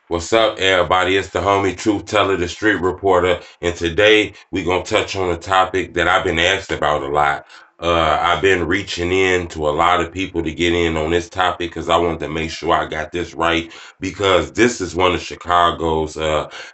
What's up, everybody? It's the homie Truth Teller, the Street Reporter, and today we're gonna touch on a topic that I've been asked about a lot. I've been reaching in to a lot of people to get in on this topic because I wanted to make sure I got this right because this is one of Chicago's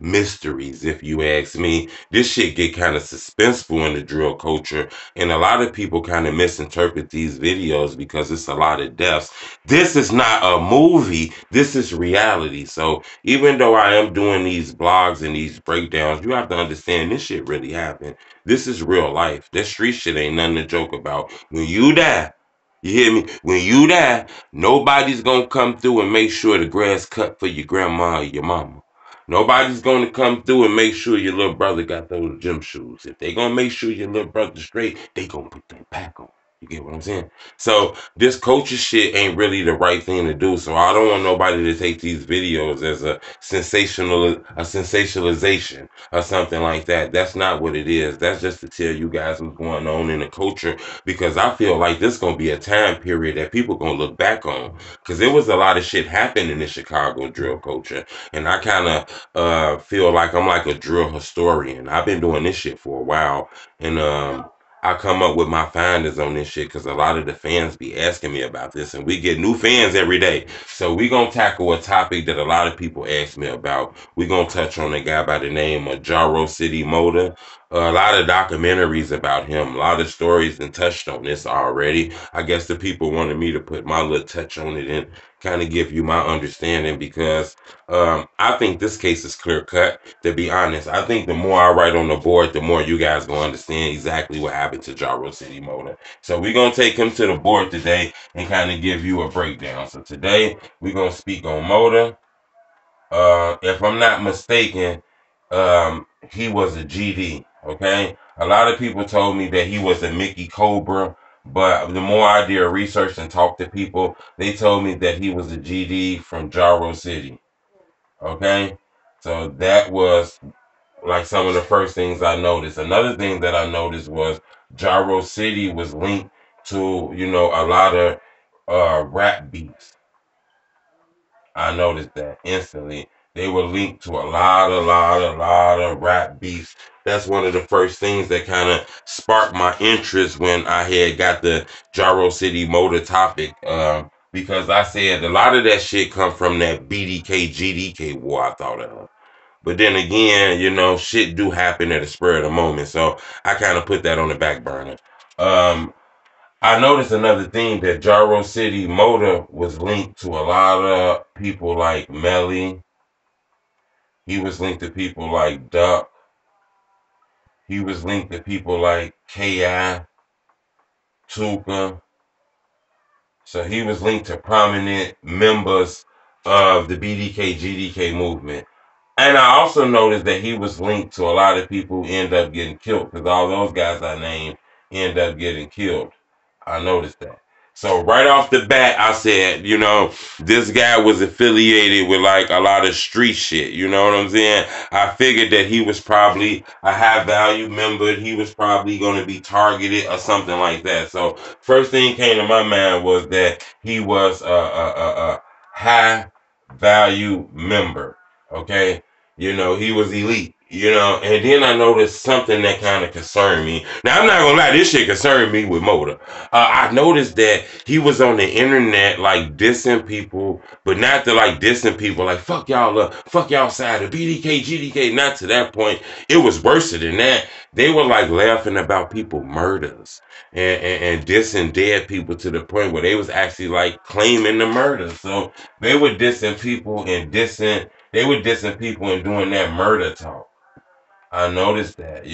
mysteries, if you ask me. This shit get kind of suspenseful in the drill culture, and a lot of people kind of misinterpret these videos because it's a lot of deaths. This is not a movie. This is reality. So even though I am doing these blogs and these breakdowns, you have to understand this shit really happened. This is real life. That street shit ain't nothing to joke about. When you die, you hear me? When you die, nobody's gonna come through and make sure the grass cut for your grandma or your mama. Nobody's gonna come through and make sure your little brother got those gym shoes. If they gonna make sure your little brother straight, they gonna put that pack on. You get what I'm saying? So this culture shit ain't really the right thing to do. So I don't want nobody to take these videos as a sensationalization or something like that. That's not what it is. That's just to tell you guys what's going on in the culture because I feel like this gonna be a time period that people gonna look back on because there was a lot of shit happening in the Chicago drill culture, and I kind of feel like I'm like a drill historian. I've been doing this shit for a while, and I come up with my findings on this shit because a lot of the fans be asking me about this, and we get new fans every day. So we gonna tackle a topic that a lot of people ask me about. We gonna touch on a guy by the name of JaroCityMotor. A lot of documentaries about him, a lot of stories, and touched on this already. I guess the people wanted me to put my little touch on it and kind of give you my understanding because I think this case is clear cut. To be honest, I think the more I write on the board, the more you guys gonna understand exactly what happened to JaroCityMotor. So we're gonna take him to the board today and kind of give you a breakdown. So today we're gonna speak on Motor. If I'm not mistaken, he was a GD. Okay, a lot of people told me that he was a Mickey Cobra, but the more I did research and talk to people, they told me that he was a GD from Jaro City. Okay, so that was like some of the first things I noticed. Another thing that I noticed was Jaro City was linked to, a lot of rap beats. I noticed that instantly. They were linked to a lot of rap beefs. That's one of the first things that kind of sparked my interest when I had got the JaroCityMotor topic. Because I said a lot of that shit come from that BDK GDK war I thought of. But then again, shit do happen at the spur of the moment. So I kind of put that on the back burner. Um, I noticed another thing that JaroCityMotor was linked to a lot of people like Melly. He was linked to people like Duck. He was linked to people like K.I., Tuka. So he was linked to prominent members of the BDK GDK movement. And I also noticed that he was linked to a lot of people who end up getting killed because all those guys I named end up getting killed. I noticed that. So right off the bat, I said, this guy was affiliated with like a lot of street shit. You know what I'm saying? I figured that he was probably a high value member. He was probably going to be targeted or something like that. So first thing came to my mind was that he was a high value member. Okay, he was elite, and then I noticed something that kind of concerned me. Now, I'm not gonna lie, this shit concerned me with Motor. I noticed that he was on the internet, like, dissing people, but not to, like, dissing people, like, fuck y'all side of BDK, GDK, not to that point. It was worse than that. They were, like, laughing about people murders and dissing dead people to the point where they was actually, like, claiming the murder. So they were dissing people and doing that murder talk. I noticed that,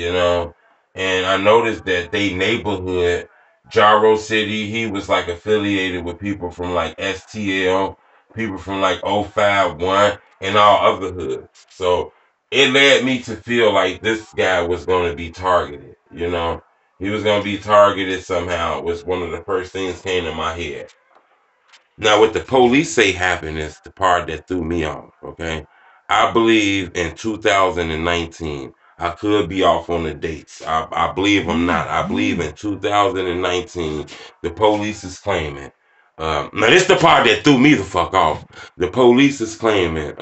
and I noticed that they neighborhood, Jaro City, he was like affiliated with people from like STL, people from like 051 and all other hoods. So it led me to feel like this guy was going to be targeted, He was going to be targeted somehow was one of the first things came to my head. Now, what the police say happened is the part that threw me off, okay? I believe in 2019. I could be off on the dates. I believe I'm not. I believe in 2019, the police is claiming Now this the part that threw me the fuck off. The police is claiming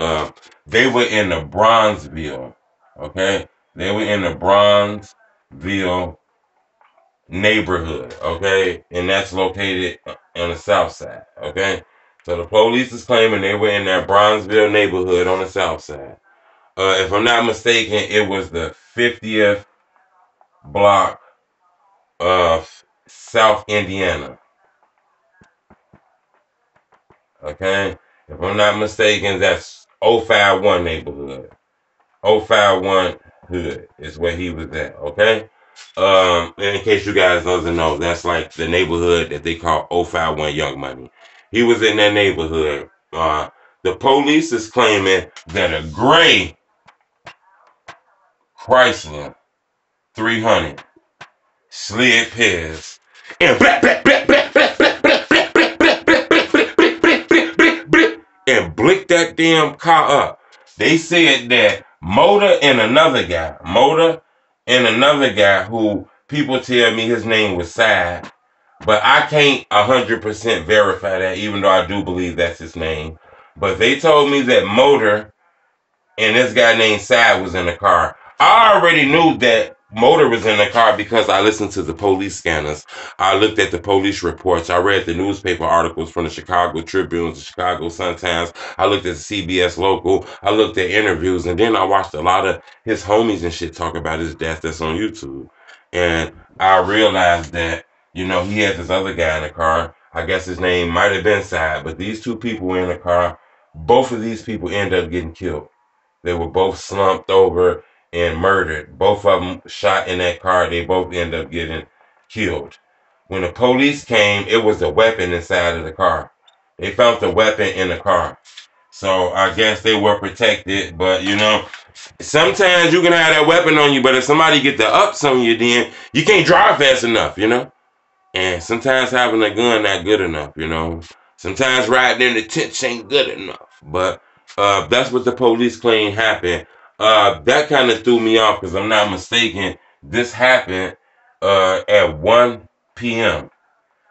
they were in the Bronzeville. Okay, they were in the Bronzeville neighborhood. Okay, and that's located on the south side. Okay, so the police is claiming they were in that Bronzeville neighborhood on the south side. If I'm not mistaken, it was the 50th block of South Indiana. Okay, if I'm not mistaken, that's 051 neighborhood. 051 hood is where he was at. Okay, in case you guys doesn't know, that's like the neighborhood that they call 051 Young Money. He was in that neighborhood. The police is claiming that a gray Chrysler 300 slid past and and blicked that damn car up. They said that Motor and another guy who people tell me his name was Sad, but I can't 100% verify that, even though I do believe that's his name. But they told me that Motor and this guy named Sad was in the car. I already knew that Motor was in the car because I listened to the police scanners. I looked at the police reports. I read the newspaper articles from the Chicago Tribune, the Chicago Sun-Times. I looked at the CBS Local. I looked at interviews, and then I watched a lot of his homies and shit talk about his death that's on YouTube. And I realized that, he had this other guy in the car. I guess his name might have been Sad, but these two people were in the car. Both of these people ended up getting killed. They were both slumped over and murdered. Both of them shot in that car. They both ended up getting killed. When the police came, it was a weapon inside of the car. They found the weapon in the car. So I guess they were protected. But, sometimes you can have that weapon on you, but if somebody get the ups on you, then you can't drive fast enough. And sometimes having a gun not good enough. Sometimes riding in the tents ain't good enough. But that's what the police claim happened. That kind of threw me off because I'm not mistaken. This happened at 1 p.m.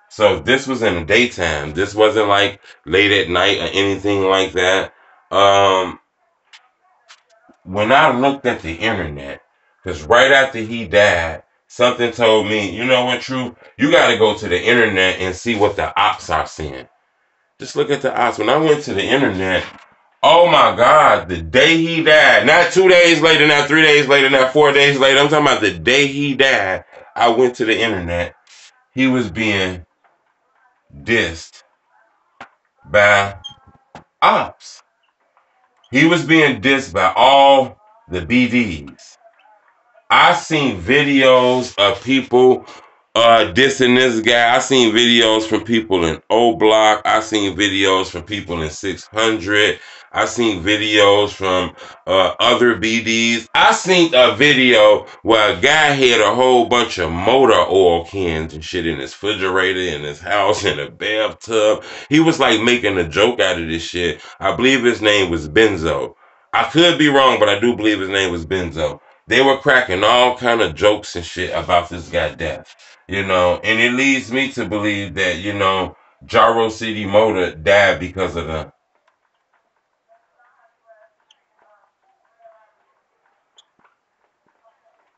So this was in the daytime. This wasn't like late at night or anything like that. When I looked at the internet, because right after he died, something told me, you know what, True? You got to go to the internet and see what the ops are saying. Just look at the ops. When I went to the internet, oh my God, the day he died, not 2 days later, not 3 days later, not 4 days later, I'm talking about the day he died, I went to the internet. He was being dissed by ops. He was being dissed by all the BDs. I seen videos of people dissing this guy. I seen videos from people in O Block. I seen videos from people in 600. I seen videos from other BDs. I seen a video where a guy had a whole bunch of motor oil cans and shit in his refrigerator, in his house, in a bathtub. He was like making a joke out of this shit. I believe his name was Benzo. I could be wrong, but I do believe his name was Benzo. They were cracking all kind of jokes and shit about this guy's death. And it leads me to believe that, JaroCityMotor died because of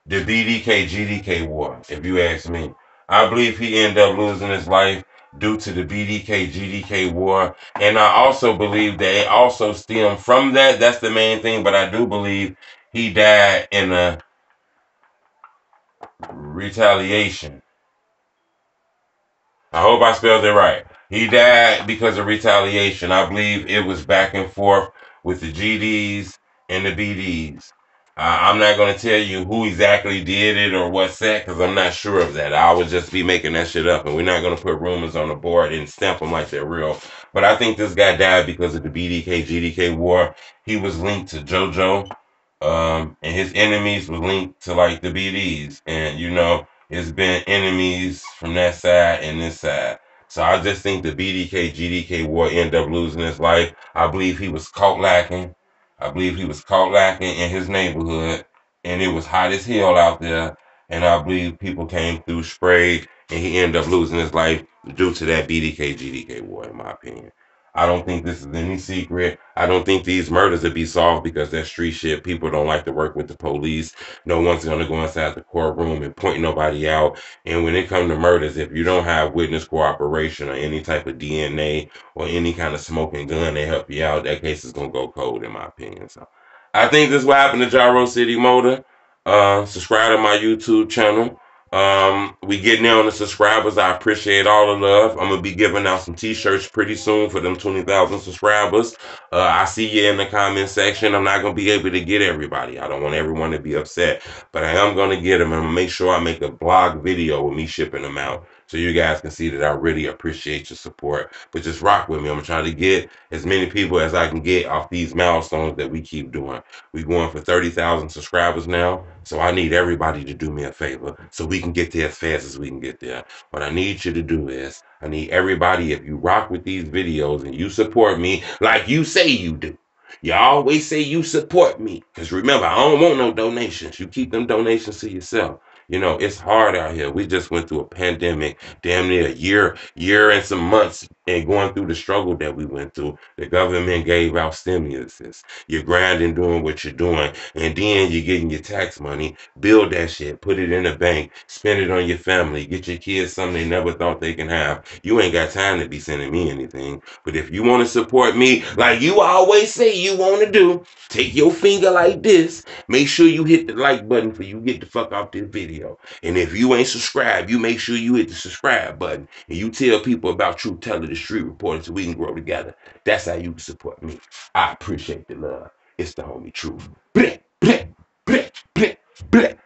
the BDK GDK war, if you ask me. I believe he ended up losing his life due to the BDK GDK war. And I also believe that it also stemmed from that. That's the main thing. But I do believe he died in a retaliation. I hope I spelled it right. He died because of retaliation. I believe it was back and forth with the GDs and the BDs. I'm not going to tell you who exactly did it or what set because I'm not sure of that. I would just be making that shit up, and we're not going to put rumors on the board and stamp them like they're real. But I think this guy died because of the BDK GDK war. He was linked to JoJo, and his enemies were linked to like the BDs, and it's been enemies from that side and this side. So I just think the BDK GDK war ended up losing his life. I believe he was caught lacking. I believe he was caught lacking in his neighborhood, and it was hot as hell out there. And I believe people came through, sprayed, and he ended up losing his life due to that BDK GDK war, in my opinion. I don't think this is any secret. I don't think these murders will be solved because that street shit. People don't like to work with the police. No one's gonna go inside the courtroom and point nobody out. And when it comes to murders, if you don't have witness cooperation or any type of DNA or any kind of smoking gun to help you out, that case is gonna go cold, in my opinion. So I think this is what happened to Gyro City Motor. Subscribe to my YouTube channel. We getting there on the subscribers. I appreciate all the love. I'm gonna be giving out some t-shirts pretty soon for them 20,000 subscribers. I see you in the comment section. I'm not gonna be able to get everybody. I don't want everyone to be upset, but I am gonna get them. I'm gonna make sure I make a blog video with me shipping them out, so you guys can see that I really appreciate your support. But just rock with me. I'm gonna try to get as many people as I can get off these milestones that we keep doing. We're going for 30,000 subscribers now, so I need everybody to do me a favor so we can get there as fast as we can get there. What I need you to do is, I need everybody, if you rock with these videos and you support me like you say you do. You always say you support me. Because remember, I don't want no donations. You keep them donations to yourself. You know, it's hard out here. We just went through a pandemic, damn near a year and some months, and going through the struggle that we went through. The government gave out stimuluses. You're grinding, doing what you're doing, and then you're getting your tax money. Build that shit, put it in a bank, spend it on your family, get your kids something they never thought they can have. You ain't got time to be sending me anything. But if you want to support me like you always say you want to do, take your finger like this. Make sure you hit the like button for you get the fuck off this video. And if you ain't subscribed, you make sure you hit the subscribe button. And you tell people about Truth Teller, the Street Reporter, so we can grow together. That's how you can support me. I appreciate the love. It's the homie Truth. Bleh, bleh, bleh, bleh, bleh.